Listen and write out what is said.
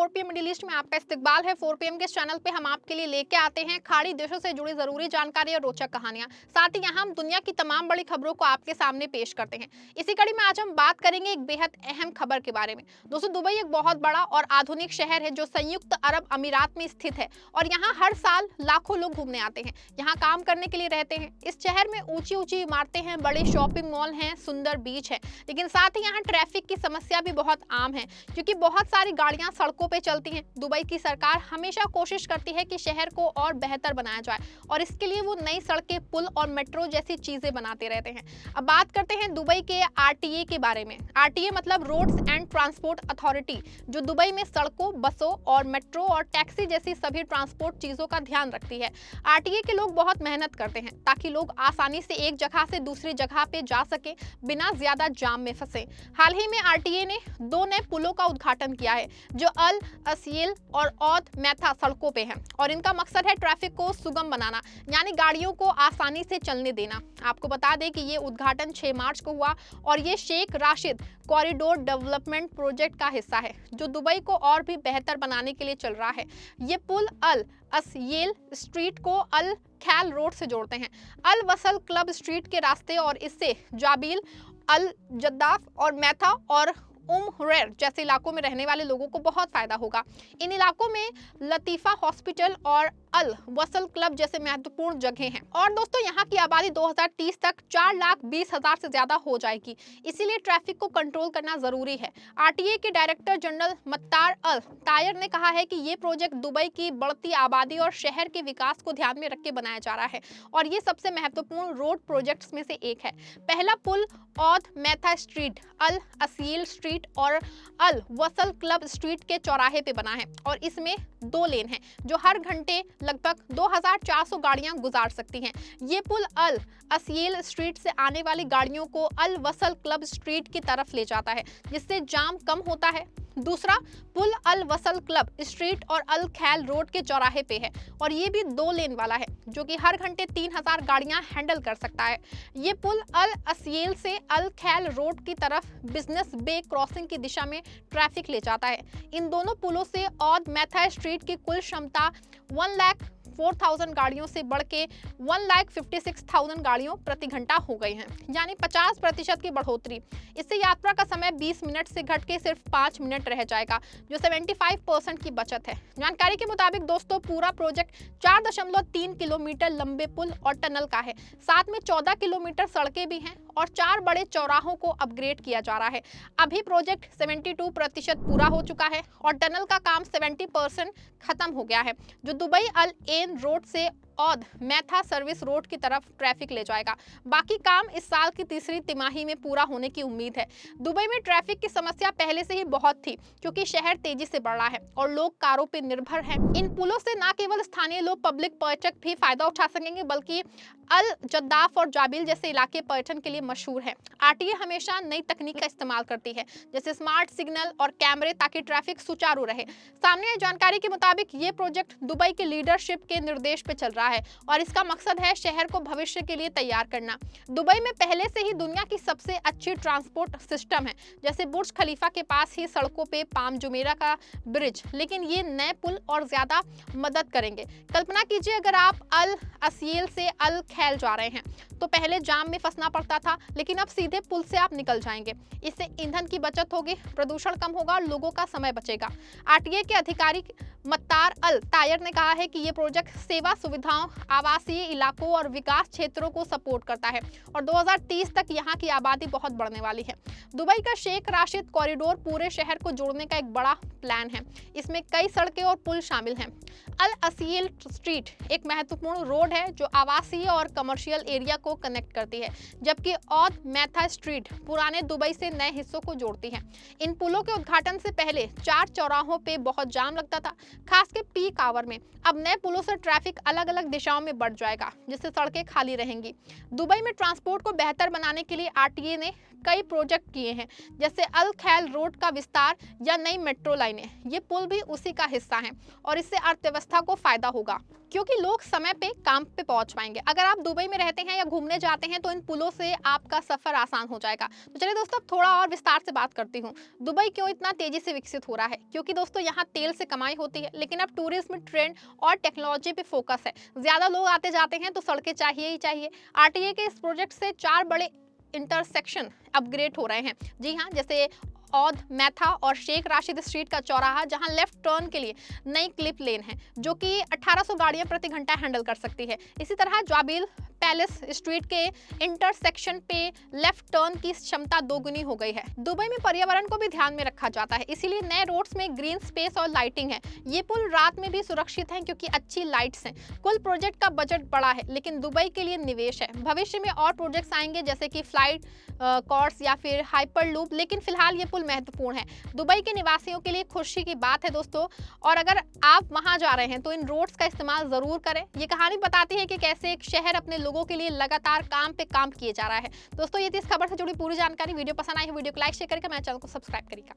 4 PM middle east में आपका इस्तकबाल है। 4 पीएम के इस चैनल पे हम आपके लिए लेके आते हैं खाड़ी देशों से जुड़ी जरूरी जानकारी और रोचक कहानियां। साथ ही यहाँ हम दुनिया की तमाम बड़ी खबरों को आपके सामने पेश करते हैं। इसी कड़ी में आज हम बात करेंगे एक बेहद अहम खबर के बारे में। दोस्तों, दुबई एक बहुत बड़ा और आधुनिक शहर है जो संयुक्त अरब अमीरात में स्थित है और यहाँ हर साल लाखों लोग घूमने आते हैं, यहाँ काम करने के लिए रहते हैं। इस शहर में ऊंची ऊंची इमारतें हैं, बड़े शॉपिंग मॉल हैं, सुंदर बीच है, लेकिन साथ ही यहाँ ट्रैफिक की समस्या भी बहुत आम है क्योंकि बहुत सारी गाड़ियां सड़कों पे चलती हैं। दुबई की सरकार हमेशा कोशिश करती है कि शहर को और बेहतर बनाया जाए और इसके लिए वो नई सड़कें, पुल और मेट्रो जैसी चीजें बनाते रहते हैं। अब बात करते हैं दुबई के आरटीए के बारे में। आरटीए मतलब रोड्स एंड ट्रांसपोर्ट अथॉरिटी, जो दुबई में सड़कों, बसों और मेट्रो और टैक्सी जैसी सभी ट्रांसपोर्ट चीजों का ध्यान रखती है। आरटीए के लोग बहुत मेहनत करते हैं ताकि लोग आसानी से एक जगह से दूसरी जगह पे जा सके बिना ज्यादा जाम में फंसे। हाल ही में आरटीए ने 2 नए पुलों का उद्घाटन किया है जो अल असील और औद मैथा सड़कों पे हैं और इनका मकसद है ट्रैफिक को सुगम बनाना, यानी गाड़ियों को आसानी से चलने देना। आपको बता दें कि ये उद्घाटन 6 मार्च को हुआ और ये Sheikh Rashid corridor development project का हिस्सा है जो दुबई को और भी बेहतर बनाने के लिए चल रहा है। ये पुल अल असील स्ट्रीट को अल खैल रोड से जोड़ते हैं, अल वसल क्लब स्ट्रीट के रास्ते, और इससे जाबिल, अल जद्दाफ और मैथा और हुरैर जैसे इलाकों में रहने वाले लोगों को बहुत फायदा होगा। इन इलाकों में लतीफा हॉस्पिटल और अल वसल क्लब जैसे महत्वपूर्ण जगह हैं। और दोस्तों, यहाँ की आबादी 2030 तक 4,20,000 से ज्यादा हो जाएगी, इसीलिए ट्रैफिक को कंट्रोल करना जरूरी है। आरटीए के डायरेक्टर जनरल मत्तार अल तायर ने कहा है कि ये प्रोजेक्ट दुबई की बढ़ती आबादी और शहर के विकास को ध्यान में रख के बनाया जा रहा है और ये सबसे महत्वपूर्ण रोड प्रोजेक्ट्स में से एक है। पहला पुल औद मैथा स्ट्रीट, अल असील स्ट्रीट और अल वसल क्लब स्ट्रीट के चौराहे पे बना है और इसमें 2 लेन हैं जो हर घंटे लगभग 2400 गाड़ियां गुजार सकती हैं। ये पुल अल असील स्ट्रीट से आने वाली गाड़ियों को अल वसल क्लब स्ट्रीट की तरफ ले जाता है, जिससे जाम कम होता है। दूसरा पुल अल वसल क्लब स्ट्रीट और अल खैल रोड के चौराहे पे है और ये भी 2 लेन वाला है जो कि हर घंटे 3000 गाड़ियां हैंडल कर सकता है। ये पुल अल असील से अल खैल रोड की तरफ बिजनेस बे क्रॉसिंग की दिशा में ट्रैफिक ले जाता है। इन दोनों पुलों से औद मैथा स्ट्रीट की कुल क्षमता 1,04,000 गाड़ियों से बढ़ के 1,56,000 गाड़ियों प्रति घंटा हो गई हैं, यानी 50% की बढ़ोतरी। इससे यात्रा का समय 20 मिनट से घट के सिर्फ 5 मिनट रह जाएगा, जो 75% की बचत है। जानकारी के मुताबिक दोस्तों, पूरा प्रोजेक्ट 4.3 किलोमीटर लंबे पुल और टनल का है, साथ में 14 किलोमीटर सड़कें भी हैं और 4 बड़े चौराहों को अपग्रेड किया जा रहा है। अभी प्रोजेक्ट 72% पूरा हो चुका है और टनल का काम 70% खत्म हो गया है, जो दुबई अल एन रोड से औद मैथा सर्विस रोड की तरफ ट्रैफिक ले जाएगा। बाकी काम इस साल की तीसरी तिमाही में पूरा होने की उम्मीद है। दुबई में ट्रैफिक की समस्या पहले से ही बहुत थी क्योंकि शहर तेजी से बढ़ रहा है और लोग कारों पर निर्भर हैं। इन पुलों से न केवल स्थानीय लोग, पब्लिक पर्यटक भी फायदा उठा सकेंगे, बल्कि अल जद्दाफ और जाबिल जैसे इलाके पर्यटन के लिए मशहूर है। आरटीए हमेशा नई तकनीक का इस्तेमाल करती है, जैसे स्मार्ट सिग्नल और कैमरे, ताकि ट्रैफिक सुचारू रहे। सामने जानकारी के मुताबिक ये प्रोजेक्ट दुबई के लीडरशिप के निर्देश पे चल रहा है और इसका मकसद है शहर को भविष्य के लिए तैयार करना। दुबई में पहले से ही दुनिया की सबसे अच्छी ट्रांसपोर्ट सिस्टम है, जैसे बुर्ज खलीफा के पास ही सड़कों पे पाम जुमेरा का ब्रिज, लेकिन ये नए पुल और ज्यादा मदद करेंगे। कल्पना कीजिए, अगर आप अल असील से अल खैल जा रहे हैं तो पहले जाम में फंसना पड़ता था, लेकिन अब सीधे पुल से आप निकल जाएंगे। इससे ईंधन की बचत होगी, प्रदूषण कम होगा और लोगों का समय बचेगा। आरटीए के अधिकारी मत्तार अल तायर ने कहा है कि ये प्रोजेक्ट सेवा सुविधाओं, आवासीय इलाकों और विकास क्षेत्रों को सपोर्ट करता है और 2030 तक यहाँ की आबादी बहुत बढ़ने वाली है। दुबई का शेख राशिद कॉरिडोर पूरे शहर को जोड़ने का एक बड़ा प्लान है। इसमें कई सड़कें और पुल शामिल हैं। अल असील स्ट्रीट एक महत्वपूर्ण रोड है जो आवासीय और कमर्शियल एरिया को कनेक्ट करती है, जबकि औद मैथा स्ट्रीट पुराने दुबई से नए हिस्सों को जोड़ती है। इन पुलों के उद्घाटन से पहले 4 चौराहों पे बहुत जाम लगता था, खास के पीक आवर में। अब नए पुलों से ट्रैफिक अलग अलग अलग दिशाओं में बढ़ जाएगा, जिससे सड़कें खाली रहेंगी। दुबई में ट्रांसपोर्ट को बेहतर बनाने के लिए आरटीए ने कई प्रोजेक्ट किए हैं, जैसे अल खैल रोड का विस्तार या नई मेट्रो लाइनें। ये पुल भी उसी का हिस्सा हैं और इससे अर्थव्यवस्था को फायदा होगा, क्योंकि लोग समय पे काम पे पहुंच पाएंगे। अगर आप दुबई में रहते हैं या घूमने जाते हैं तो इन पुलों से आपका सफर आसान हो जाएगा। तो चलिए दोस्तों, अब थोड़ा और विस्तार से बात करती हूँ। दुबई क्यों इतना तेजी से विकसित हो रहा है? क्योंकि दोस्तों यहाँ तेल से कमाई होती है, लेकिन अब टूरिज्म, ट्रेंड और टेक्नोलॉजी पे फोकस है। ज्यादा लोग आते जाते हैं तो सड़कें चाहिए ही चाहिए। आरटीए के इस प्रोजेक्ट से 4 बड़े इंटरसेक्शन अपग्रेड हो रहे हैं। जी हाँ, जैसे औध, मैथा और शेख राशिद स्ट्रीट का चौराहा, जहां लेफ्ट टर्न के लिए नई क्लिप लेन है, जो कि 1800 गाड़ियां प्रति घंटा हैंडल कर सकती है। इसी तरह ज्वाबिल पैलेस स्ट्रीट के इंटरसेक्शन पे लेफ्ट टर्न की क्षमता 2 गुनी हो गई है। दुबई में पर्यावरण को भी ध्यान में रखा जाता है, इसीलिए नए रोड्स में ग्रीन स्पेस और लाइटिंग है। ये पुल रात में भी सुरक्षित है क्योंकि अच्छी लाइट्स हैं। कुल प्रोजेक्ट का बजट बड़ा है, लेकिन दुबई के लिए निवेश है। भविष्य में और प्रोजेक्ट्स आएंगे, जैसे कि फ्लाइट कॉर्स या फिर हाइपर लूप, लेकिन फिलहाल ये पुल महत्वपूर्ण है। दुबई के निवासियों के लिए खुशी की बात है दोस्तों, और अगर आप वहां जा रहे हैं तो इन रोड्स का इस्तेमाल जरूर करें। ये कहानी बताती है कि कैसे एक शहर अपने लोगों के लिए लगातार काम पे काम किए जा रहा है। दोस्तों, ये थी इस खबर से जुड़ी पूरी जानकारी। वीडियो पसंद आई है, वीडियो को लाइक शेयर करेगा, मेरे चैनल को सब्सक्राइब करेगा।